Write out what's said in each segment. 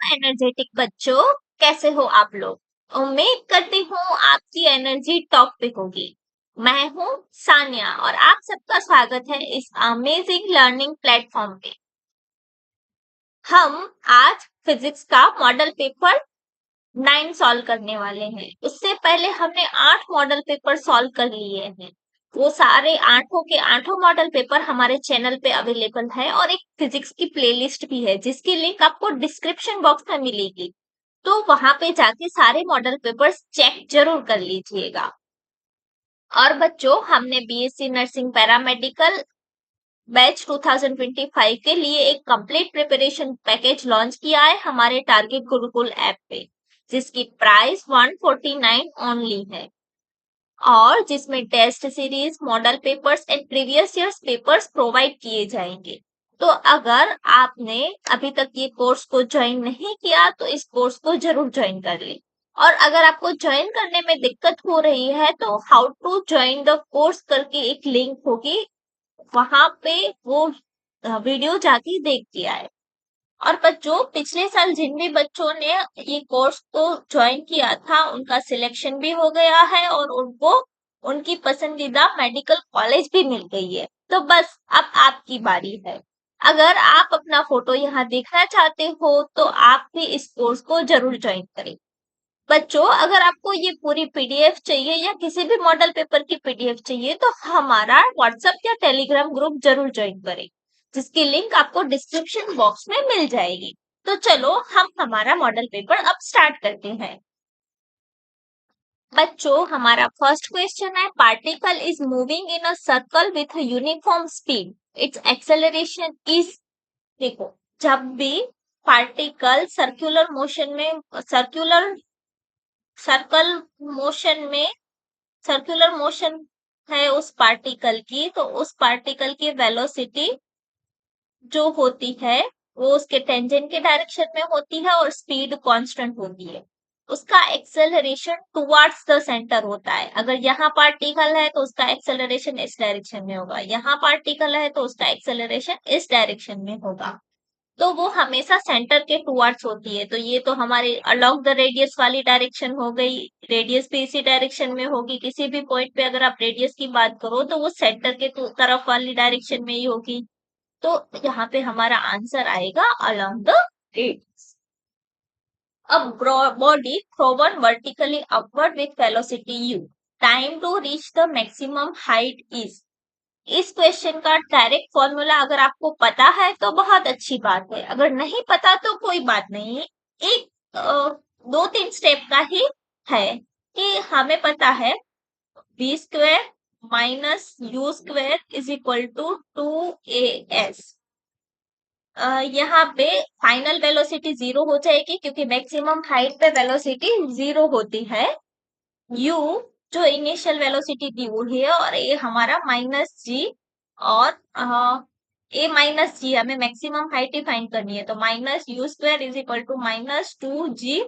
Energetic बच्चों, कैसे हो आप लोग। उम्मीद करती हूँ आपकी एनर्जी टॉप पे होगी। मैं हूँ सानिया और आप सबका स्वागत है इस अमेजिंग लर्निंग प्लेटफॉर्म पे। हम आज फिजिक्स का मॉडल पेपर 9 सॉल्व करने वाले हैं। उससे पहले हमने 8 मॉडल पेपर सॉल्व कर लिए हैं। वो सारे आठों के आठों मॉडल पेपर हमारे चैनल पे अवेलेबल है और एक फिजिक्स की प्लेलिस्ट भी है जिसकी लिंक आपको डिस्क्रिप्शन बॉक्स में मिलेगी। तो वहां पे जाके सारे मॉडल पेपर्स चेक जरूर कर लीजिएगा। और बच्चों, हमने बीएससी नर्सिंग पैरामेडिकल बैच 2025 के लिए एक कंप्लीट प्रिपरेशन पैकेज लॉन्च किया है हमारे टारगेट गुरुकुल ऐप पे, जिसकी प्राइस 149 ओनली है और जिसमें test series, model papers and previous years papers provide किए जाएंगे। तो अगर आपने अभी तक ये कोर्स को ज्वाइन नहीं किया तो इस कोर्स को जरूर ज्वाइन कर ले। और अगर आपको ज्वाइन करने में दिक्कत हो रही है तो how to join the course करके एक लिंक होगी, वहां पे वो वीडियो जाके देख के आए। और बच्चों, पिछले साल जिन भी बच्चों ने ये कोर्स को ज्वाइन किया था उनका सिलेक्शन भी हो गया है और उनको उनकी पसंदीदा मेडिकल कॉलेज भी मिल गई है। तो बस अब आपकी बारी है। अगर आप अपना फोटो यहाँ देखना चाहते हो तो आप भी इस कोर्स को जरूर ज्वाइन करें। बच्चों, अगर आपको ये पूरी पीडीएफ चाहिए या किसी भी मॉडल पेपर की पीडीएफ चाहिए तो हमारा व्हाट्सएप या टेलीग्राम ग्रुप जरूर ज्वाइन करें, जिसकी लिंक आपको डिस्क्रिप्शन बॉक्स में मिल जाएगी। तो चलो हम हमारा मॉडल पेपर अब स्टार्ट करते हैं। बच्चों, हमारा फर्स्ट क्वेश्चन है, particle is moving in a circle with uniform speed, it's acceleration is. देखो, जब भी पार्टिकल सर्कल मोशन में सर्कुलर मोशन है उस पार्टिकल की, तो उस पार्टिकल की वेलोसिटी जो होती है वो उसके टेंजेंट के डायरेक्शन में होती है और स्पीड कांस्टेंट होती है। उसका एक्सेलरेशन टुवर्ड्स द सेंटर होता है। अगर यहाँ पार्टिकल है तो उसका एक्सेलरेशन इस डायरेक्शन में होगा, यहाँ पार्टिकल है तो उसका एक्सेलरेशन इस डायरेक्शन में होगा। तो वो हमेशा सेंटर के टुवर्ड्स होती है। तो ये तो हमारे अलोंग द रेडियस वाली डायरेक्शन हो गई, रेडियस भी इसी डायरेक्शन में होगी। किसी भी पॉइंट पे अगर आप रेडियस की बात करो तो वो सेंटर के तरफ वाली डायरेक्शन में ही होगी। तो यहाँ पे हमारा आंसर आएगा अलोंग द रेडियस। अब body thrown vertically upward with velocity u, time to reach the maximum height is. इस क्वेश्चन का डायरेक्ट फॉर्मूला अगर आपको पता है तो बहुत अच्छी बात है, अगर नहीं पता तो कोई बात नहीं। एक 2-3 स्टेप का ही है कि हमें पता है v² minus u² is equal to 2as। यहाँ पे फाइनल वेलोसिटी 0 हो जाएगी क्योंकि मैक्सिमम हाइट पे वेलोसिटी 0 होती है। u जो इनिशियल वेलोसिटी दी हुई है और ए हमारा माइनस जी, और ए माइनस जी हमें मैक्सिमम हाइट ही फाइंड करनी है। तो minus u² is equal to minus 2g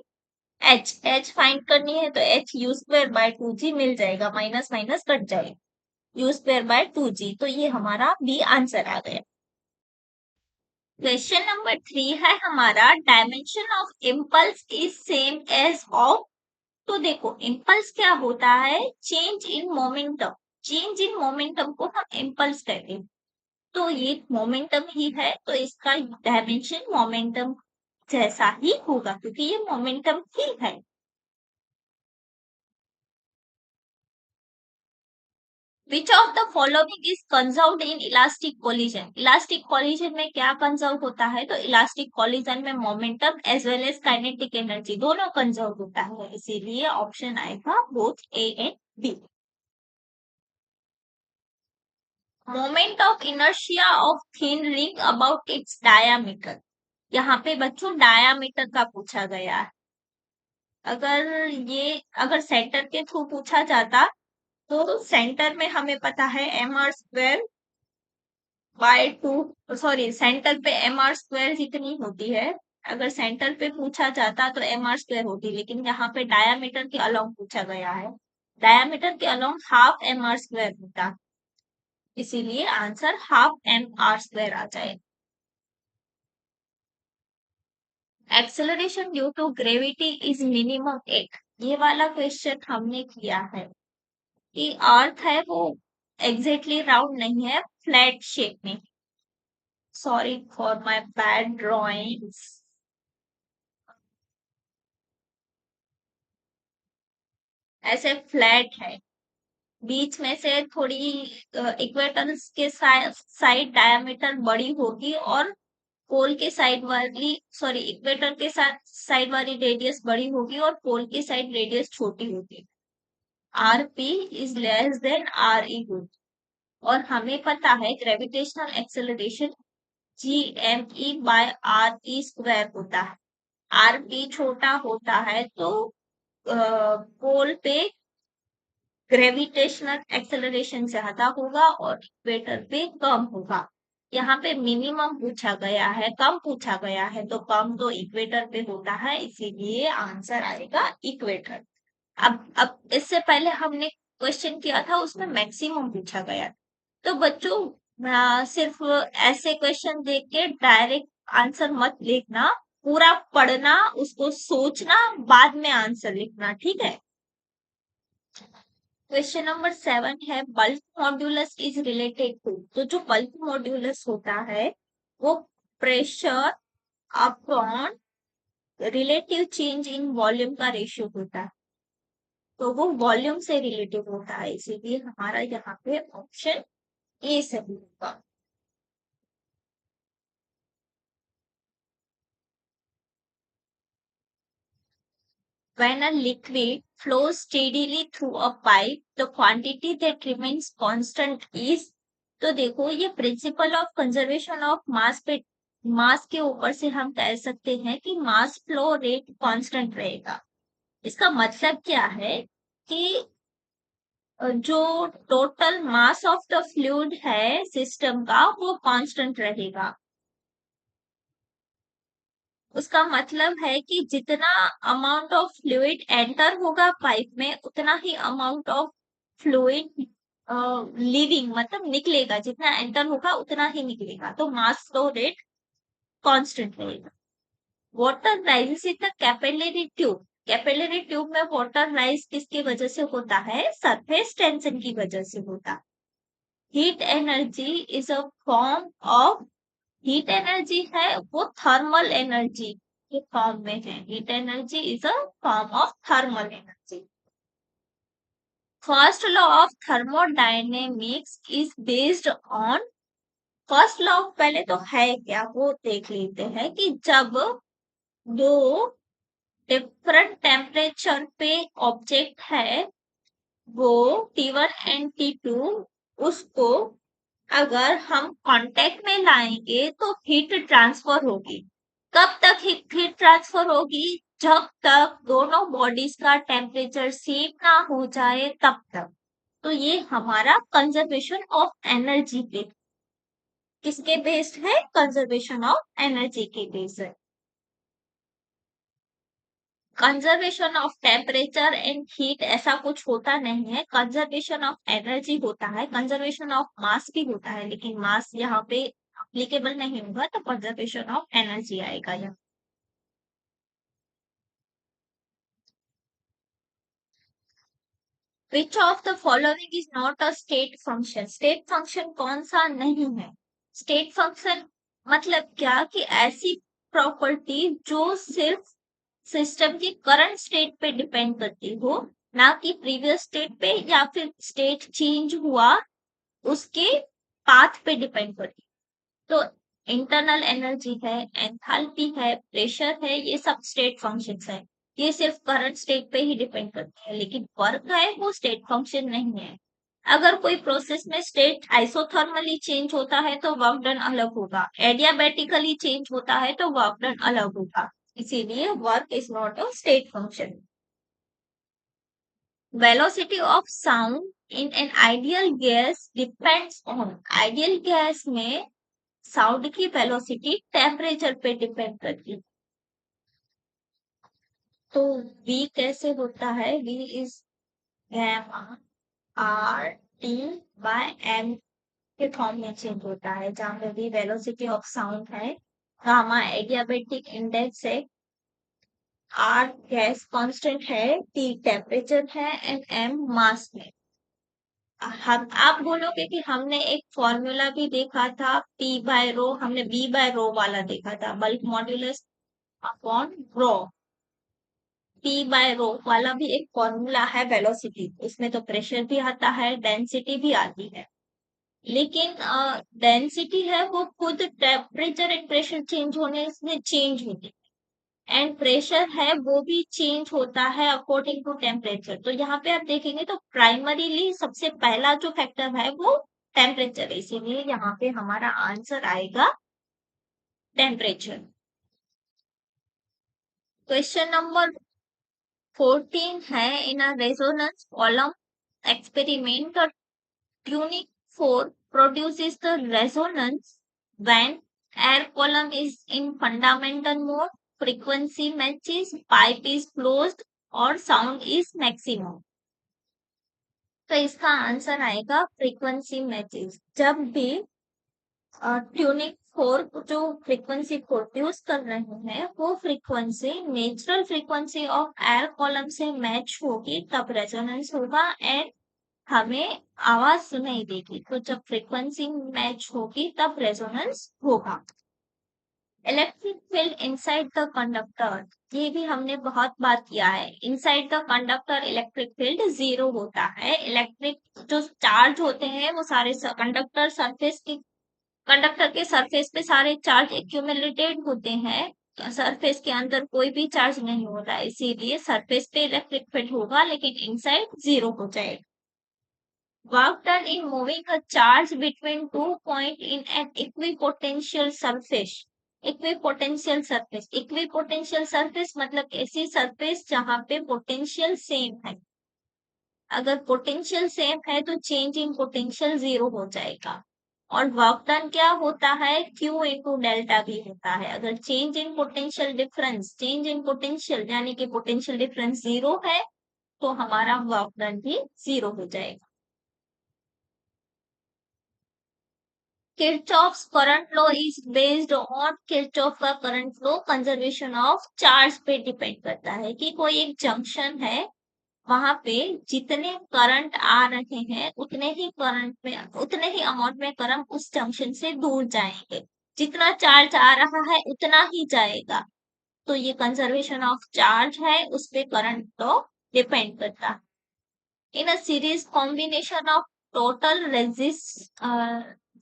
h find करनी है। तो एच u² बाय 2g मिल जाएगा, माइनस माइनस कट जाएगा, u² बाय 2g। तो ये हमारा बी आंसर आ गया। क्वेश्चन नंबर 3 है हमारा, dimension of impulse is same as of. तो देखो, इम्पल्स क्या होता है, change in momentum. Change in momentum को हम इम्पल्स कहते हैं। तो ये मोमेंटम ही है तो इसका डायमेंशन मोमेंटम जैसा ही होगा क्योंकि ये मोमेंटम ही है। Which of the following is conserved in elastic collision. Elastic collision में क्या कंजर्व होता है, तो इलास्टिक कोलिजन में momentum as well as kinetic energy दोनों कंजर्व होता है, इसीलिए ऑप्शन आएगा both A and B. Moment of inertia of thin ring about its diameter. यहाँ पे बच्चों डायामीटर का पूछा गया है। अगर सेंटर के थ्रू पूछा जाता तो सेंटर में हमें पता है mr² बाय 2, सॉरी सेंटर पे mr² जितनी होती है। अगर सेंटर पे पूछा जाता तो mr² होती, लेकिन यहाँ पे डायामीटर के अलोंग पूछा गया है। डायामीटर के अलोंग हाफ mr² होता, इसीलिए आंसर हाफ mr² आ जाए। Acceleration due to gravity is minimum 8। ये वाला क्वेश्चन हमने किया है कि अर्थ है वो एग्जैक्टली राउंड नहीं है, फ्लैट शेप में। Sorry for my bad drawings. ऐसे फ्लैट है, बीच में से थोड़ी इक्वेटर के साइड डायमीटर बड़ी होगी और पोल के साइड वाली, सॉरी, इक्वेटर के साथ साइड वाली रेडियस बड़ी होगी और पोल की साइड रेडियस छोटी होगी। R P is less than R E two. और हमें पता है gravitational acceleration G M E by R E square होता है। आर पी छोटा होता है तो पोल पे ग्रेविटेशनल एक्सेलरेशन ज्यादा होगा और इक्वेटर पे कम होगा। यहाँ पे मिनिमम पूछा गया है, कम पूछा गया है, तो कम तो इक्वेटर पे होता है, इसीलिए आंसर आएगा इक्वेटर। अब इससे पहले हमने क्वेश्चन किया था, उसमें मैक्सिमम पूछा गया। तो बच्चों सिर्फ ऐसे क्वेश्चन देख के डायरेक्ट आंसर मत लिखना, पूरा पढ़ना, उसको सोचना, बाद में आंसर लिखना, ठीक है। क्वेश्चन नंबर 7 है bulk modulus is related to. तो जो बल्क मॉड्यूलस होता है वो pressure upon relative change in volume का रेशियो होता है, तो वो वॉल्यूम से रिलेटिव होता है, इसीलिए हमारा यहाँ पे ऑप्शन ए सही होगा। When a liquid flows steadily through a pipe, the quantity that remains constant is। तो देखो ये principle of conservation of mass पे, मास के ऊपर से हम कह सकते हैं कि मास फ्लो रेट कांस्टेंट रहेगा। इसका मतलब क्या है कि जो total mass of the fluid है सिस्टम का वो कांस्टेंट रहेगा। उसका मतलब है कि जितना अमाउंट ऑफ फ्लूइड एंटर होगा पाइप में उतना ही अमाउंट ऑफ फ्लूइड लीविंग मतलब निकलेगा, जितना एंटर होगा उतना ही निकलेगा, तो मास फ्लो रेट कांस्टेंट रहेगा। Water rises in the capillary tube. Capillary tube में वाटर राइज किसकी वजह से होता है? सरफेस टेंशन की वजह से होता है। Heat energy is a form of, heat energy है वो थर्मल एनर्जी के फॉर्म में है। Heat energy is a form of thermal energy. First law of thermodynamics is based on. First law पहले तो है क्या वो देख लेते हैं कि जब दो डिफरेंट टेम्परेचर पे ऑब्जेक्ट है वो T1 एंड T2, उसको अगर हम कांटेक्ट में लाएंगे तो हीट ट्रांसफर होगी। कब तक हीट ट्रांसफर होगी? जब तक दोनों बॉडीज का टेम्परेचर सेम ना हो जाए तब तक। तो ये हमारा कंजर्वेशन ऑफ एनर्जी पे किसके बेस्ड है? कंजर्वेशन ऑफ एनर्जी के बेस्ड है। Conservation of temperature and heat ऐसा कुछ होता नहीं है, कंजर्वेशन ऑफ एनर्जी होता है, कंजर्वेशन ऑफ मास भी होता है, लेकिन मास यहाँ पे अप्लीकेबल नहीं होगा, तो कंजर्वेशन ऑफ एनर्जी आएगा यहाँ। विच of the following is not a state function. State function कौन सा नहीं है? स्टेट फंक्शन मतलब क्या कि ऐसी प्रॉपर्टी जो सिर्फ सिस्टम की करंट स्टेट पे डिपेंड करती हो, ना कि प्रीवियस स्टेट पे या फिर स्टेट चेंज हुआ उसके पाथ पे डिपेंड करती। तो इंटरनल एनर्जी है, एंथैल्पी है, प्रेशर है, ये सब स्टेट फंक्शंस है। ये सिर्फ करंट स्टेट पे ही डिपेंड करते हैं, लेकिन वर्क है वो स्टेट फंक्शन नहीं है। अगर कोई प्रोसेस में स्टेट आइसोथर्मली चेंज होता है तो वर्क डन अलग होगा, एडियाबेटिकली चेंज होता है तो वर्क डन अलग होगा, इसीलिए work is not a state function. Velocity of sound in an ideal gas depends on. Ideal gas में साउंड की वेलोसिटी टेम्परेचर पे डिपेंड करती है। तो v कैसे होता है? v is gamma R T by M के फॉर्म में चेंज होता है, जहां पे v वेलोसिटी ऑफ साउंड है, गामा एडियाबेटिक इंडेक्स है, आर गैस कांस्टेंट है, टी टेम्परेचर है एंड एम मास है। हम आप बोलोगे कि हमने एक फॉर्मूला भी देखा था पी बाय रो, हमने बी बाय रो वाला देखा था, bulk modulus upon rho. P by rho वाला भी एक फॉर्मूला है वेलोसिटी, उसमें तो प्रेशर भी आता है, डेंसिटी भी आती है। लेकिन डेंसिटी है वो खुद टेम्परेचर एंड प्रेशर चेंज होने से चेंज होती है, एंड प्रेशर है वो भी चेंज होता है अकॉर्डिंग टू टेम्परेचर। तो यहाँ पे आप देखेंगे तो प्राइमरीली सबसे पहला जो फैक्टर है वो टेम्परेचर है, इसीलिए यहाँ पे हमारा आंसर आएगा टेम्परेचर। क्वेश्चन नंबर 14 है, in a resonance column experiment, the tuning fork produces the resonance when air column is in fundamental mode, frequency matches, pipe is closed और sound is maximum। तो इसका आंसर आएगा frequency matches. जब भी tuning fork जो frequency produce कर रहे हैं वो frequency natural frequency of air column से मैच होगी तब रेजोनेंस होगा एंड हमें आवाज सुनाई देगी। तो जब फ्रीक्वेंसी मैच होगी तब रेजोनेंस होगा। Electric field inside the conductor, ये भी हमने बहुत बार किया है। Inside the conductor electric field zero होता है। इलेक्ट्रिक जो चार्ज होते हैं वो सारे कंडक्टर के सरफेस पे सारे चार्ज एक्यूमुलेटेड होते हैं, सरफेस के अंदर कोई भी चार्ज नहीं होता है, इसीलिए सरफेस पे इलेक्ट्रिक फील्ड होगा लेकिन इनसाइड जीरो हो जाएगा। Work done in moving a charge between 2 points in an equipotential surface। Equipotential surface मतलब ऐसी सरफेस जहां पे पोटेंशियल सेम है। अगर पोटेंशियल सेम है तो चेंज इन पोटेंशियल जीरो हो जाएगा। और वर्क डन क्या होता है, Q इंटू डेल्टा भी होता है। अगर change in potential difference, change in potential यानी कि पोटेंशियल डिफरेंस जीरो है तो हमारा वर्क डन भी जीरो हो जाएगा। Kirchhoff's current law is based on, Kirchhoff का current law conservation of charge पे डिपेंड करता है कि कोई एक जंक्शन है वहां पे जितने करंट आ रहे हैं उतने ही अमाउंट में करंट उस जंक्शन से दूर जाएंगे। जितना चार्ज आ रहा है उतना ही जाएगा। तो ये कंजर्वेशन ऑफ चार्ज है, उस पे करंट लॉ डिपेंड करता है। In a total resist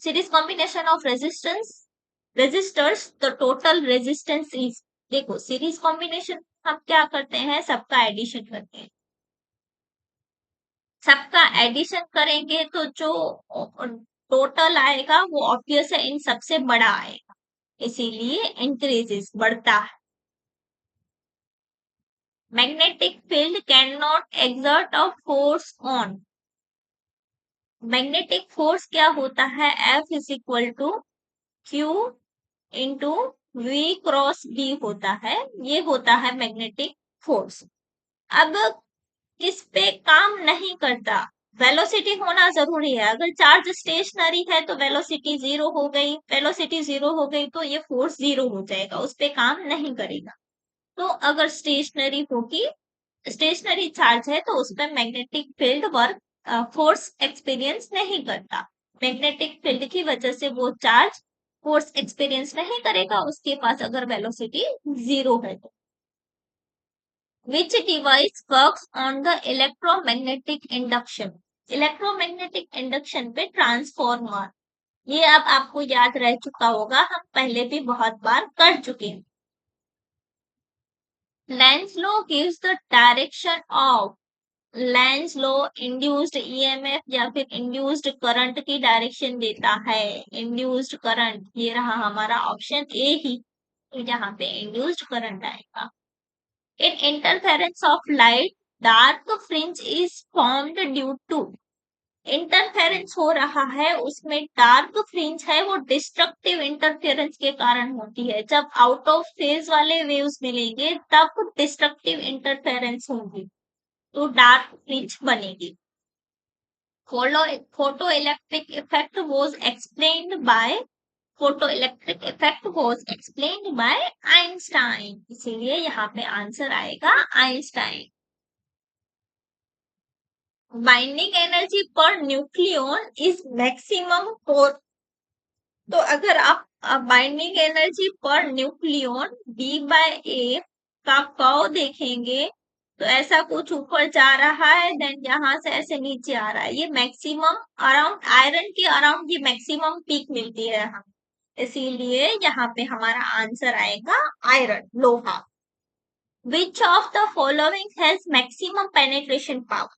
series combination of resistors, the total resistance is, देखो सीरीज कॉम्बिनेशन हम क्या करते हैं, सबका एडिशन करते हैं। सबका एडिशन करेंगे तो जो टोटल आएगा वो ऑब्वियस है इन सबसे बड़ा आएगा, इसीलिए इंक्रीजेस बढ़ता है। Magnetic field can not exert a force on, magnetic force क्या होता है, F is equal to q into v cross B होता है, ये होता है मैग्नेटिक फोर्स। अब किस पे काम नहीं करता, वेलोसिटी होना जरूरी है। अगर चार्ज स्टेशनरी है तो वेलोसिटी जीरो हो गई, वेलोसिटी जीरो हो गई तो ये फोर्स जीरो हो जाएगा, उस पे काम नहीं करेगा। तो अगर स्टेशनरी होगी, स्टेशनरी चार्ज है तो उसमें magnetic field work force experience नहीं करता। मैग्नेटिक फील्ड की वजह से वो चार्ज फोर्स एक्सपीरियंस नहीं करेगा उसके पास अगर वेलोसिटी जीरो है तो। विच device works on the electromagnetic induction, electromagnetic induction पे ट्रांसफॉर्मर, ये अब आपको याद रह चुका होगा, हम पहले भी बहुत बार कर चुके हैं। Lenz law gives the direction of, Lenz law induced EMF या फिर इंड्यूस्ड करंट की डायरेक्शन देता है। इंड्यूस्ड करंट, ये रहा हमारा ऑप्शन ए ही, यहाँ पे इंड्यूस्ड करंट आएगा। In interference of light dark fringe is formed due to, interference हो रहा है उसमें डार्क फ्रिंज है वो डिस्ट्रक्टिव इंटरफेरेंस के कारण होती है। जब आउट ऑफ फेज वाले वेव्स मिलेंगे तब डिस्ट्रक्टिव इंटरफेरेंस होगी तो डार्क फ्रिंज बनेगी। Photoelectric effect was explained by photo electric effect was explained bye Einstein, इसीलिए यहाँ पे आंसर आएगा Einstein. Binding energy per nucleon is maximum for, तो अगर आप binding energy per nucleon B/A का कर्व देखेंगे तो ऐसा कुछ ऊपर जा रहा है, देन यहाँ से ऐसे नीचे आ रहा है। ये मैक्सिमम अराउंड आयरन के अराउंड ये मैक्सिमम पीक मिलती है हम, इसीलिए यहाँ पे हमारा आंसर आएगा आयरन, लोहा। विच of the following has maximum penetration power,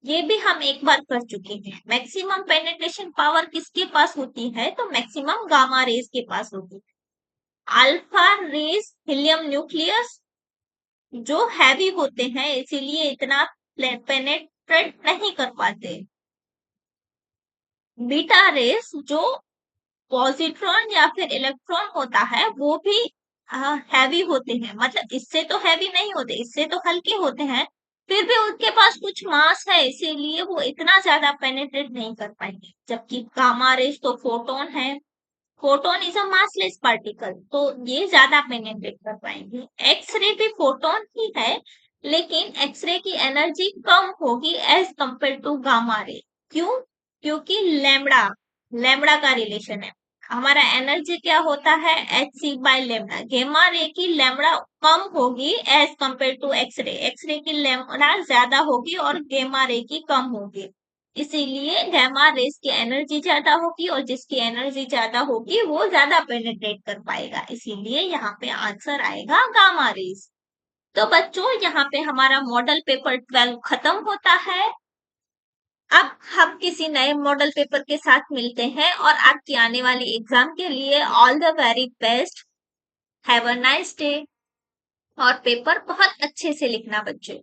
ये भी हम एक बार कर चुके हैं। मैक्सिमम पेनिट्रेशन पावर किसके पास होती है, तो मैक्सिमम गामा रेज के पास होती है। अल्फा रेज हीलियम न्यूक्लियस जो हैवी होते हैं इसीलिए इतना पेनेट्रेट नहीं कर पाते। बीटा रेस जो पॉजिट्रॉन या फिर इलेक्ट्रॉन होता है वो भी हैवी होते हैं, मतलब इससे तो हैवी नहीं होते, इससे तो हल्के होते हैं, फिर भी उनके पास कुछ मास है इसीलिए वो इतना ज्यादा पेनिट्रेट नहीं कर पाएंगे। जबकि गामा रेस तो फोटोन है, photon is a massless particle, तो ये ज्यादा पेनिट्रेट कर पाएंगे। एक्सरे भी फोटोन ही है लेकिन एक्सरे की एनर्जी कम होगी as compare to gamma ray. क्यों? क्योंकि लैम्बडा लैम्बडा का रिलेशन है। हमारा एनर्जी क्या होता है, Hc/λ। गेमा रे की लैम्बडा कम होगी as compare to X-ray, X-ray की लैम्बडा ज्यादा होगी और गेमा रे की कम होगी, इसीलिए गामा रेस की एनर्जी ज्यादा होगी और जिसकी एनर्जी ज्यादा होगी वो ज्यादा पेनिट्रेट कर पाएगा, इसीलिए यहाँ पे आंसर आएगा गामा रेस। तो बच्चों यहाँ पे हमारा मॉडल पेपर 12 खत्म होता है। अब हम किसी नए मॉडल पेपर के साथ मिलते हैं और आपकी आने वाली एग्जाम के लिए all the very best. Have a nice day. और पेपर बहुत अच्छे से लिखना बच्चों।